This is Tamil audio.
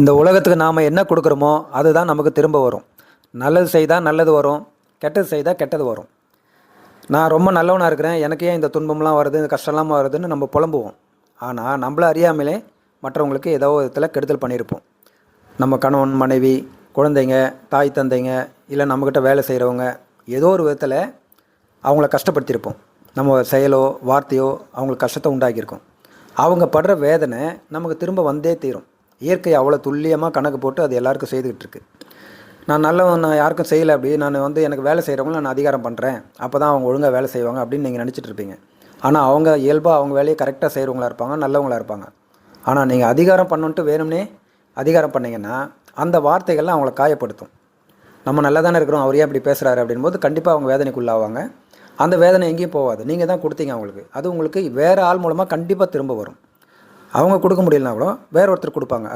இந்த உலகத்துக்கு நாம் என்ன கொடுக்குறோமோ அதுதான் நமக்கு திரும்ப வரும். நல்லது செய்தால் நல்லது வரும், கெட்டது செய்தால் கெட்டது வரும். நான் ரொம்ப நல்லவனாக இருக்கிறேன், எனக்கு ஏன் இந்த துன்பம்லாம் வருது, இந்த கஷ்டம்லாம் வருதுன்னு நம்ம புலம்புவோம். ஆனால் நம்மள அறியாமலே மற்றவங்களுக்கு ஏதோ விதத்தில் கெடுதல் பண்ணியிருப்போம். நம்ம கணவன், மனைவி, குழந்தைங்க, தாய் தந்தைங்க, இல்லை நம்மக்கிட்ட வேலை செய்கிறவங்க, ஏதோ ஒரு விதத்தில் அவங்கள கஷ்டப்படுத்தியிருப்போம். நம்ம செயலோ வார்த்தையோ அவங்களுக்கு கஷ்டத்தை உண்டாக்கியிருக்கோம். அவங்க படுற வேதனை நமக்கு திரும்ப வந்தே தீரும். இயற்கை அவ்வளோ துல்லியமாக கணக்கு போட்டு அது எல்லாருக்கும் செய்துக்கிட்டு இருக்கு. நான் யாருக்கும் செய்யலை, அப்படி நான் எனக்கு வேலை செய்கிறவங்கள நான் அதிகாரம் பண்ணுறேன், அப்போ தான் அவங்க ஒழுங்காக வேலை செய்வாங்க அப்படின்னு நீங்கள் நினச்சிட்டு இருப்பீங்க. ஆனால் அவங்க இயல்பாக அவங்க வேலையை கரெக்டாக செய்கிறவங்களா இருப்பாங்க, நல்லவங்களாக இருப்பாங்க. ஆனால் நீங்கள் அதிகாரம் பண்ணுன்ட்டு வேணும்னே அதிகாரம் பண்ணிங்கன்னா அந்த வார்த்தைகள்லாம் அவங்கள காயப்படுத்தும். நம்ம நல்லா தானே இருக்கிறோம், அவர் ஏன் அப்படி பேசுகிறாரு அப்படின்போது கண்டிப்பாக அவங்க வேதனைக்குள்ளாவாங்க. அந்த வேதனை எங்கேயும் போகாது, நீங்கள் தான் கொடுத்தீங்க அவங்களுக்கு. அது உங்களுக்கு வேறு ஆள் மூலமாக கண்டிப்பாக திரும்ப வரும். அவங்க கொடுக்க முடியலனா கூட வேற ஒருத்தர் கொடுப்பாங்க.